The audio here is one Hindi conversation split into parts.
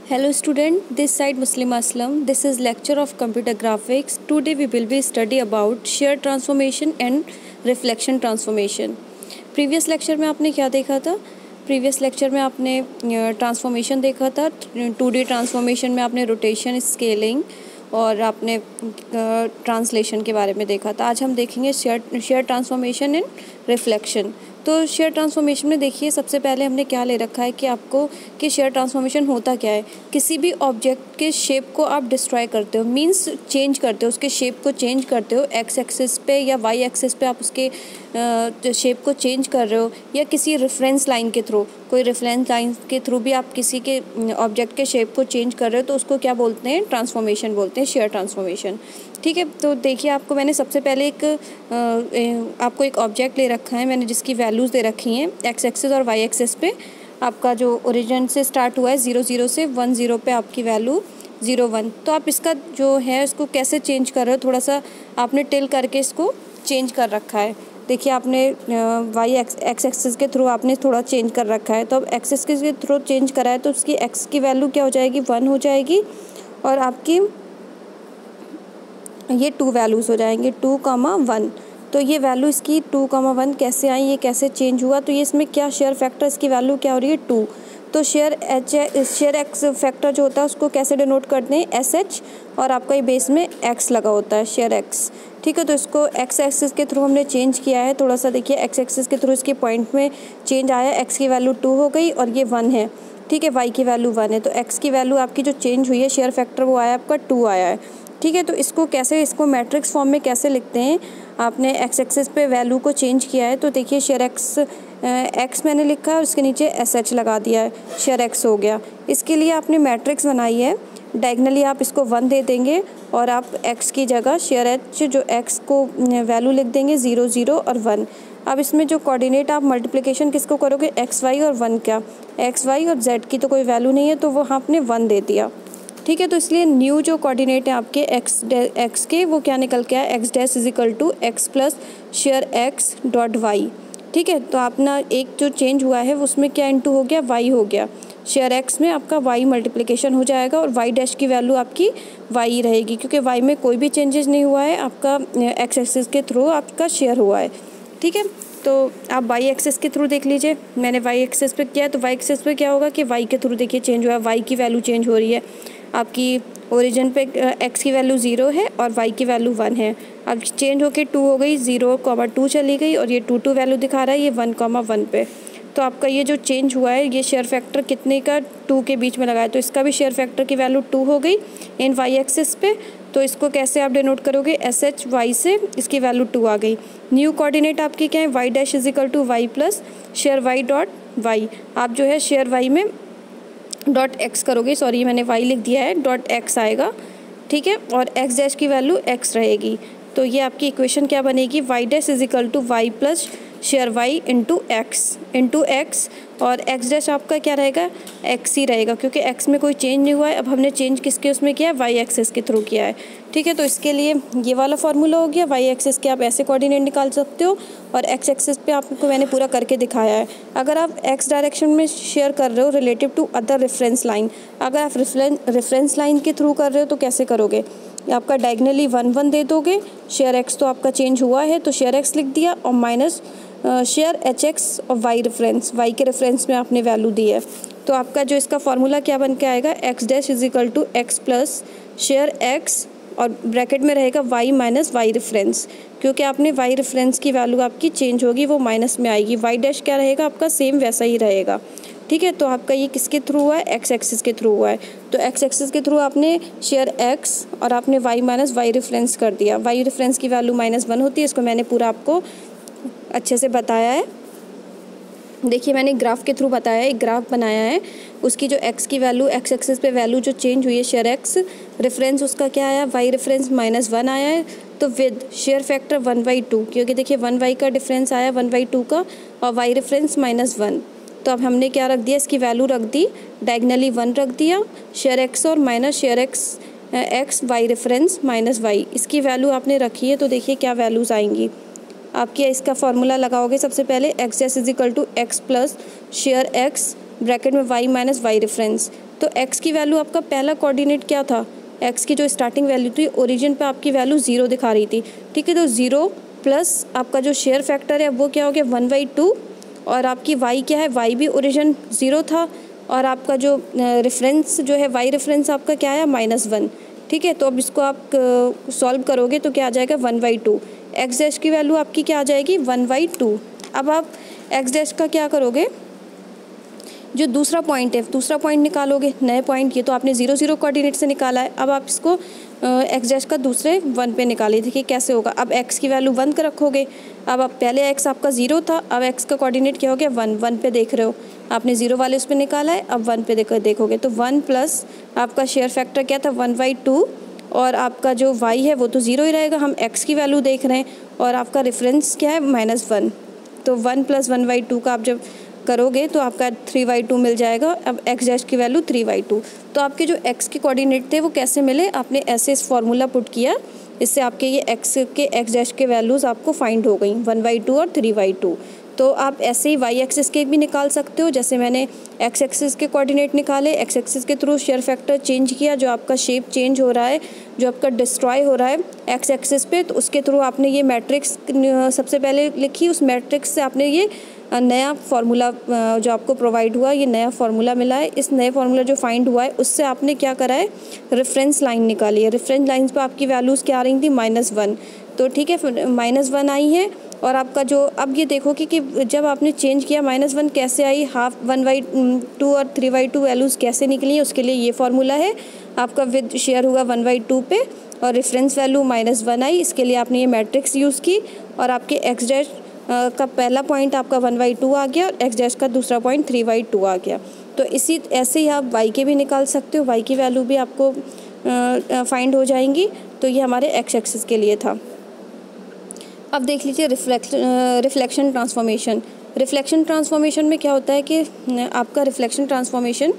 Hello student, this side Muslim Aslam. This is lecture of computer graphics. Today we will be study about shear transformation and reflection transformation. Previous lecture में आपने क्या देखा था? Previous lecture में आपने ट्रांसफॉर्मेशन देखा था. 2D ट्रांसफॉर्मेशन में आपने रोटेशन, स्केलिंग और आपने ट्रांसलेशन के बारे में देखा था. आज हम देखेंगे शेयर ट्रांसफॉर्मेशन एंड रिफ्लेक्शन. तो शेयर ट्रांसफॉर्मेशन में देखिए सबसे पहले हमने क्या ले रखा है कि आपको कि शेयर ट्रांसफॉर्मेशन होता क्या है. किसी भी ऑब्जेक्ट के शेप को आप डिस्ट्रॉय करते हो, मींस चेंज करते हो, उसके शेप को चेंज करते हो. एक्स एक्सिस पे या वाई एक्सिस पे आप उसके शेप को चेंज कर रहे हो, या किसी रेफरेंस लाइन के थ्रू, कोई रेफरेंस लाइन के थ्रू भी आप किसी के ऑब्जेक्ट के शेप को चेंज कर रहे हो, तो उसको क्या बोलते हैं? ट्रांसफॉर्मेशन बोलते हैं, शेयर ट्रांसफॉर्मेशन. ठीक है, तो देखिए आपको मैंने सबसे पहले आपको एक ऑब्जेक्ट ले रखा है मैंने, जिसकी वैल्यूज़ दे रखी हैं एक्स एक्सिस और वाई एक्सिस पे. आपका जो ओरिजिन से स्टार्ट हुआ है 0 से 1 पे आपकी वैल्यू 0 1. तो आप इसका जो है इसको कैसे चेंज कर रहे हो, थोड़ा सा आपने टिल करके इसको चेंज कर रखा है. देखिए आपने वाई एक्स एक्सिस के थ्रू आपने थोड़ा चेंज कर रखा है. तो अब एक्सिस के थ्रू चेंज करा है तो उसकी एक्स की वैल्यू क्या हो जाएगी? 1 हो जाएगी. और आपकी ये 2 वैल्यूज़ हो जाएंगे 2, 1. तो ये वैल्यू इसकी 2, 1 कैसे आई, ये कैसे चेंज हुआ? तो ये इसमें क्या शेयर फैक्टर, इसकी वैल्यू क्या हो रही है? 2. तो शेयर एक्स फैक्टर जो होता है उसको कैसे डिनोट करते हैं? SH. और आपका ये बेस में x लगा होता है, शेयर x. ठीक है, तो इसको एक्स एक्सिस के थ्रू हमने चेंज किया है. थोड़ा सा देखिए एक्स एक्सिस के थ्रू इसके पॉइंट में चेंज आया. x की वैल्यू 2 हो गई और ये 1 है. ठीक है, y की वैल्यू 1 है. तो x की वैल्यू आपकी जो चेंज हुई है शेयर फैक्टर वो आया आपका 2 आया है. ठीक है, तो इसको मैट्रिक्स फॉर्म में कैसे लिखते हैं? आपने एक्स एक्सिस पे वैल्यू को चेंज किया है तो देखिए शेयर एक्स मैंने लिखा है और इसके नीचे SH लगा दिया है, शेयर एक्स हो गया. इसके लिए आपने मैट्रिक्स बनाई है. डायगनली आप इसको 1 दे देंगे और आप x की जगह शेयर एच जो x को वैल्यू लिख देंगे 0 0 और 1. अब इसमें जो कोऑर्डिनेट आप मल्टीप्लिकेशन किसको करोगे? एक्स वाई और 1 का. एक्स वाई और z की तो कोई वैल्यू नहीं है तो वो आपने 1 दे दिया. ठीक है, तो इसलिए न्यू जो कोऑर्डिनेट है आपके एक्स के वो क्या निकल के आया? X dash is equal to x plus shear x dot y. ठीक है, तो अपना एक जो चेंज हुआ है उसमें क्या इंटू हो गया? वाई हो गया. शेयर एक्स में आपका वाई मल्टीप्लिकेशन हो जाएगा और वाई डैश की वैल्यू आपकी वाई रहेगी, क्योंकि वाई में कोई भी चेंजेस नहीं हुआ है, आपका एक्स एक्सिस के थ्रू आपका शेयर हुआ है. ठीक है, तो आप वाई एक्सिस के थ्रू देख लीजिए. मैंने वाई एक्सिस पे किया है तो वाई एक्सिस पे क्या होगा कि वाई के थ्रू देखिए चेंज हुआ है, वाई की वैल्यू चेंज हो रही है. आपकी ओरिजिन पे x की वैल्यू 0 है और y की वैल्यू 1 है. अब चेंज होके 2 हो गई, 0, 2 चली गई और ये 2 वैल्यू दिखा रहा है ये 1, 1 पे. तो आपका ये जो चेंज हुआ है ये शेयर फैक्टर कितने का? 2 के बीच में लगाया, तो इसका भी शेयर फैक्टर की वैल्यू 2 हो गई इन वाई एक्सिस पे. तो इसको कैसे आप डिनोट करोगे? SH y से इसकी वैल्यू 2 आ गई. न्यू कोऑर्डिनेट आपकी क्या है? Y dash is equal to y plus shear y dot y. आप जो है शेयर वाई में डॉट एक्स करोगे, सॉरी मैंने वाई लिख दिया है, डॉट एक्स आएगा. ठीक है, और एक्स डैश की वैल्यू एक्स रहेगी. तो ये आपकी इक्वेशन क्या बनेगी? Y dash is equal to y plus shear y into x. और एक्स डैश आपका क्या रहेगा? एक्स ही रहेगा, क्योंकि एक्स में कोई चेंज नहीं हुआ है. अब हमने चेंज किसके उसमें किया है? वाई एक्सिस के थ्रू किया है. ठीक है, तो इसके लिए ये वाला फार्मूला हो गया. वाई एक्सिस के आप ऐसे कोऑर्डिनेट निकाल सकते हो और एक्स एक्सिस पे आपको मैंने पूरा करके दिखाया है. अगर आप एक्स डायरेक्शन में शेयर कर रहे हो relative to other reference line, अगर आप रेफरेंस लाइन के थ्रू कर रहे हो तो कैसे करोगे? आपका डायगनली 1 1 दे दोगे. शेयर एक्स तो आपका चेंज हुआ है तो शेयर एक्स लिख दिया और माइनस शेयर HX और वाई रेफरेंस, वाई के रेफरेंस में आपने वैल्यू दी है. तो आपका जो इसका फार्मूला क्या बन के आएगा? X dash is equal to x plus shear x और ब्रैकेट में रहेगा वाई माइनस वाई रेफरेंस, क्योंकि आपने वाई रेफरेंस की वैल्यू आपकी चेंज होगी, वो माइनस में आएगी. वाई डैश क्या रहेगा आपका? सेम वैसा ही रहेगा. ठीक है, तो आपका ये किसके थ्रू हुआ है? एक्स एक्सिस के थ्रू हुआ है. तो एक्स एक्सिस के थ्रू आपने शेयर एक्स और आपने वाई माइनस वाई रेफरेंस कर दिया. वाई रेफरेंस की वैल्यू -1 होती है. इसको मैंने पूरा आपको अच्छे से बताया है. देखिए मैंने ग्राफ के थ्रू बताया है, एक ग्राफ बनाया है. उसकी जो x की वैल्यू, एक्स एक्सिस पे वैल्यू जो चेंज हुई है शेयर x रेफरेंस, उसका क्या आया? y रेफरेंस -1 आया है. तो विद शेयर फैक्टर 1/2, क्योंकि देखिए 1y का डिफरेंस आया 1/2 का और y रेफरेंस -1. तो अब हमने क्या रख दिया? इसकी वैल्यू रख दी डायगनली 1 रख दिया. शेयर x और minus shear x y reference -y, इसकी वैल्यू आपने रखी है. तो देखिए क्या वैल्यूज़ आएंगी आपकी. इसका फार्मूला लगाओगे सबसे पहले x dash is equal to x plus shear x bracket में वाई माइनस वाई रेफरेंस. तो x की वैल्यू आपका पहला कोऑर्डिनेट क्या था, x की जो स्टार्टिंग वैल्यू थी ओरिजिन पे आपकी वैल्यू 0 दिखा रही थी, ठीक है। तो 0 प्लस आपका जो शेयर फैक्टर है वो क्या हो गया 1/2, और आपकी y क्या है, y भी ओरिजिन 0 था, और आपका जो रेफरेंस जो है y रेफरेंस आपका क्या आया -1, ठीक है। तो अब इसको आप सॉल्व करोगे तो क्या आ जाएगा 1/2। एक्स डैश की वैल्यू आपकी क्या आ जाएगी 1/2। अब आप एक्स डैश का क्या करोगे, जो दूसरा पॉइंट है दूसरा पॉइंट निकालोगे, नए पॉइंट, ये तो आपने 0 0 कोऑर्डिनेट से निकाला है। अब आप इसको एक्स डैश का दूसरे 1 पे निकालिए, देखिए कैसे होगा। अब एक्स की वैल्यू 1 का रखोगे, अब आप पहले एक्स आपका 0 था, अब एक्स का कोऑर्डिनेट क्या हो गया 1 पे देख रहे हो, आपने 0 वाले उस पर निकाला है, अब 1 पे देखोगे तो 1 प्लस आपका शेयर फैक्टर क्या था 1/2, और आपका जो y है वो तो 0 ही रहेगा, हम x की वैल्यू देख रहे हैं, और आपका रेफरेंस क्या है -1। तो 1 + 1/2 का आप जब करोगे तो आपका 3/2 मिल जाएगा। अब x डैश की वैल्यू 3/2। तो आपके जो x के कोऑर्डिनेट थे वो कैसे मिले, आपने ऐसे इस फॉर्मूला पुट किया, इससे आपके ये x डैश के वैल्यूज़ आपको फाइंड हो गई 1/2 और 3/2। तो आप ऐसे ही वाई एक्सिस के भी निकाल सकते हो, जैसे मैंने एक्स एक्सिस के कोऑर्डिनेट निकाले, एक्स एक्सिस के थ्रू शेयर फैक्टर चेंज किया, जो आपका शेप चेंज हो रहा है, जो आपका डिस्ट्रॉय हो रहा है एक्स एक्सिस पे, तो उसके थ्रू आपने ये मैट्रिक्स सबसे पहले लिखी, उस मैट्रिक्स से आपने ये नया फार्मूला जो आपको प्रोवाइड हुआ, ये नया फार्मूला मिला है। इस नए फार्मूला जो फाइंड हुआ है उससे आपने क्या करा है, रेफरेंस लाइन निकाली है। रेफरेंस लाइन पर आपकी वैल्यूज़ क्या आ रही थी -1, तो ठीक है -1 आई है। और आपका जो अब ये देखो कि जब आपने चेंज किया -1 कैसे आई, हाफ 1/2 और 3/2 वैल्यूज़ कैसे निकली है, उसके लिए ये फार्मूला है। आपका विद शेयर हुआ 1/2 पे, और रेफरेंस वैल्यू -1 आई, इसके लिए आपने ये मैट्रिक्स यूज़ की, और आपके एक्स डैश का पहला पॉइंट आपका 1/2 आ गया, और एक्स डैश का दूसरा पॉइंट 3/2 आ गया। तो इसी ऐसे ही आप वाई के भी निकाल सकते हो, वाई की वैल्यू भी आपको फाइंड हो जाएंगी। तो ये हमारे एक्स एक्सिस के लिए था। अब देख लीजिए रिफ्लेक्शन ट्रांसफॉर्मेशन। रिफ्लेक्शन ट्रांसफॉर्मेशन में क्या होता है कि आपका रिफ्लेक्शन ट्रांसफॉर्मेशन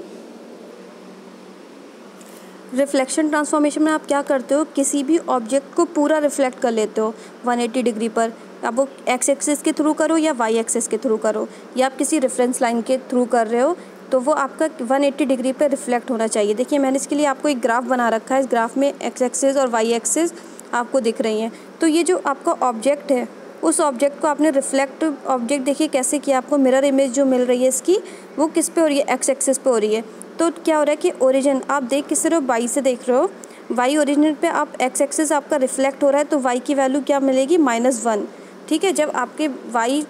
में आप क्या करते हो, किसी भी ऑब्जेक्ट को पूरा रिफ्लेक्ट कर लेते हो 180 डिग्री पर। अब वो एक्स एक्सिस के थ्रू करो या वाई एक्सिस के थ्रू करो, या आप किसी रेफरेंस लाइन के थ्रू कर रहे हो, तो वो आपका 180 डिग्री पे रिफ्लेक्ट होना चाहिए। देखिए मैंने इसके लिए आपको एक ग्राफ बना रखा है, इस ग्राफ में एक्स एक्सिस और वाई एक्सिस आपको दिख रही हैं। तो ये जो आपका ऑब्जेक्ट है, उस ऑब्जेक्ट को आपने रिफ्लेक्ट ऑब्जेक्ट देखिए कैसे किया, आपको मिरर इमेज जो मिल रही है इसकी, वो किस पे हो रही है, एक्स एक्सिस पे हो रही है। तो क्या हो रहा है कि ओरिजिन आप देख किस रहे हो, वाई से देख रहे हो, वाई ओरिजिन पे आप एक्स एक्सिस आपका रिफ्लेक्ट हो रहा है, तो वाई की वैल्यू क्या मिलेगी -1, ठीक है। जब आपके वाई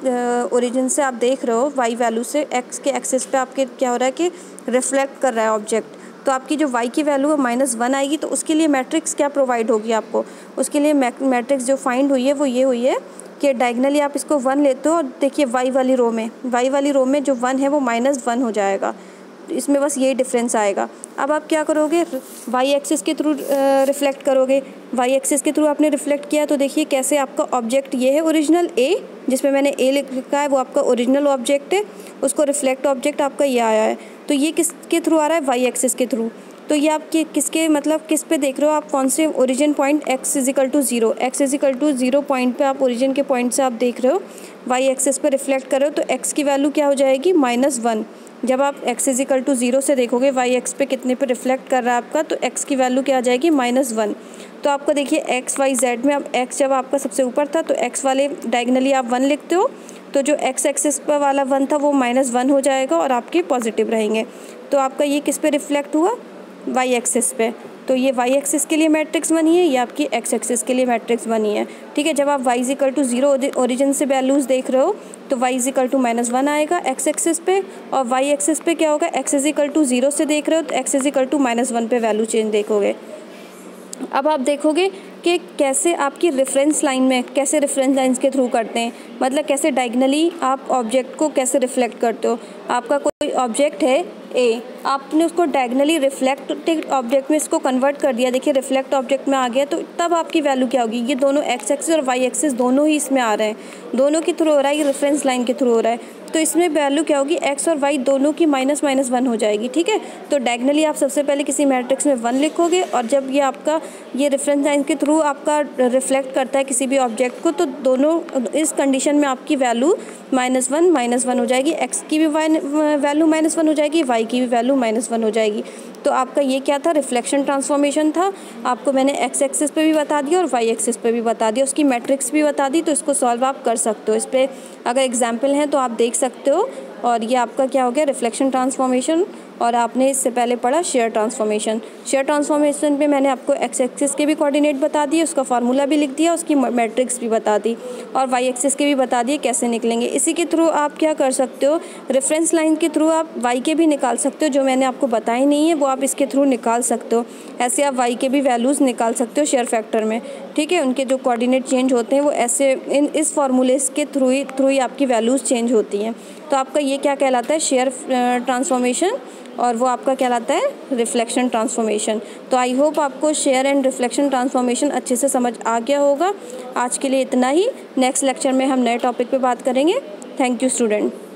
ओरिजिन से आप देख रहे हो, वाई वैल्यू से एक्स के एक्सिस पे आपके क्या हो रहा है कि रिफ्लेक्ट कर रहा है ऑब्जेक्ट, तो आपकी जो y की वैल्यू है -1 आएगी। तो उसके लिए मैट्रिक्स क्या प्रोवाइड होगी आपको, उसके लिए मैट्रिक्स जो फाइंड हुई है वो ये हुई है कि डायगनली आप इसको 1 लेते हो, और देखिए y वाली रो में जो 1 है वो -1 हो जाएगा, इसमें बस यही डिफरेंस आएगा। अब आप क्या करोगे, वाई एक्सिस के थ्रू रिफ्लेक्ट करोगे, वाई एक्सिस के थ्रू आपने रिफ्लेक्ट किया, तो देखिए कैसे आपका ऑब्जेक्ट ये है ओरिजिनल ए, जिसमें मैंने ए लिखा है वो आपका ओरिजिनल ऑब्जेक्ट है, उसको रिफ्लेक्ट ऑब्जेक्ट आपका ये आया है। तो ये किसके थ्रू आ रहा है, वाई एक्सिस के थ्रू। तो ये आप किसके मतलब किस पे देख रहे हो, आप कौन से ओरिजिन पॉइंट x = 0 पॉइंट पे आप ओरिजिन के पॉइंट से आप देख रहे हो, वाई एक्सिस पे रिफ्लेक्ट कर रहे हो, तो x की वैल्यू क्या हो जाएगी -1। जब आप x = 0 से देखोगे वाई एक्स पे कितने पे रिफ्लेक्ट कर रहा है आपका, तो x की वैल्यू क्या आ जाएगी -1। तो आपका देखिए x y z में अब x जब आपका सबसे ऊपर था तो x वाले डायगनली आप 1 लिखते हो, तो जो x एक्सिस पर वाला 1 था वो -1 हो जाएगा और आपके पॉजिटिव रहेंगे। तो आपका ये किस पे रिफ्लेक्ट हुआ, वाई एक्सिस पे। तो ये वाई एक्सिस के लिए मैट्रिक्स बनी है, ये आपकी एक्स एक्सिस के लिए मैट्रिक्स बनी है, ठीक है। जब आप y = 0 ओरिजिन से वैल्यूज़ देख रहे हो तो y = -1 आएगा एक्स एक्सिस पे, और y एक्सिस पे क्या होगा, x = 0 से देख रहे हो तो x = -1 पे वैल्यू चेंज देखोगे। अब आप देखोगे कि कैसे आपकी रेफरेंस लाइन में कैसे रेफरेंस लाइंस के थ्रू करते हैं, मतलब कैसे डायगनली आप ऑब्जेक्ट को कैसे रिफ्लेक्ट करते हो। आपका कोई ऑब्जेक्ट है ए, आपने उसको डायगनली रिफ्लेक्टेड ऑब्जेक्ट में इसको कन्वर्ट कर दिया, देखिए रिफ्लेक्ट ऑब्जेक्ट में आ गया, तो तब आपकी वैल्यू क्या होगी, ये दोनों एक्स एक्सिस और वाई एक्सिस दोनों ही इसमें आ रहे हैं, दोनों के थ्रू हो रहा है, ये रेफरेंस लाइन के थ्रू हो रहा है। तो इसमें वैल्यू क्या होगी, एक्स और वाई दोनों की माइनस माइनस 1 हो जाएगी। ठीक है, तो डायगनली आप सबसे पहले किसी मैट्रिक्स में 1 लिखोगे और जब ये आपका ये रेफरेंस लाइन के थ्रू आपका रिफ्लेक्ट करता है किसी भी ऑब्जेक्ट को, तो दोनों इस कंडीशन में आपकी वैल्यू -1 हो जाएगी, एक्स की भी वैल्यू -1 हो जाएगी, वाई की भी वैल्यू -1 हो जाएगी। तो आपका ये क्या था, रिफ्लेक्शन ट्रांसफॉर्मेशन था। आपको मैंने एक्स एक्सिस पे भी बता दिया और वाई एक्सिस पे भी बता दिया, उसकी मैट्रिक्स भी बता दी। तो इसको सॉल्व आप कर सकते हो, इस पर अगर एग्जाम्पल हैं तो आप देख सकते हो। और ये आपका क्या हो गया, रिफ्लेक्शन ट्रांसफॉर्मेशन। और आपने इससे पहले पढ़ा शेयर ट्रांसफॉर्मेशन। शेयर ट्रांसफॉर्मेशन पे मैंने आपको एक्स एक्सिस के भी कोऑर्डिनेट बता दिए, उसका फार्मूला भी लिख दिया, उसकी मैट्रिक्स भी बता दी, और वाई एक्सिस के भी बता दिए कैसे निकलेंगे। इसी के थ्रू आप क्या कर सकते हो, रेफरेंस लाइन के थ्रू आप वाई के भी निकाल सकते हो, जो मैंने आपको बताई नहीं है वो आप इसके थ्रू निकाल सकते हो। ऐसे आप वाई के भी वैल्यूज़ निकाल सकते हो शेयर फैक्टर में। ठीक है, उनके जो कोऑर्डिनेट चेंज होते हैं वो ऐसे इस फार्मूले के थ्रू ही आपकी वैल्यूज़ चेंज होती हैं। तो आपका ये क्या कहलाता है, शेयर ट्रांसफॉर्मेशन, और वो आपका कहलाता है रिफ्लेक्शन ट्रांसफॉर्मेशन। तो आई होप आपको शेयर एंड रिफ्लेक्शन ट्रांसफॉर्मेशन अच्छे से समझ आ गया होगा। आज के लिए इतना ही, नेक्स्ट लेक्चर में हम नए टॉपिक पे बात करेंगे। Thank you student.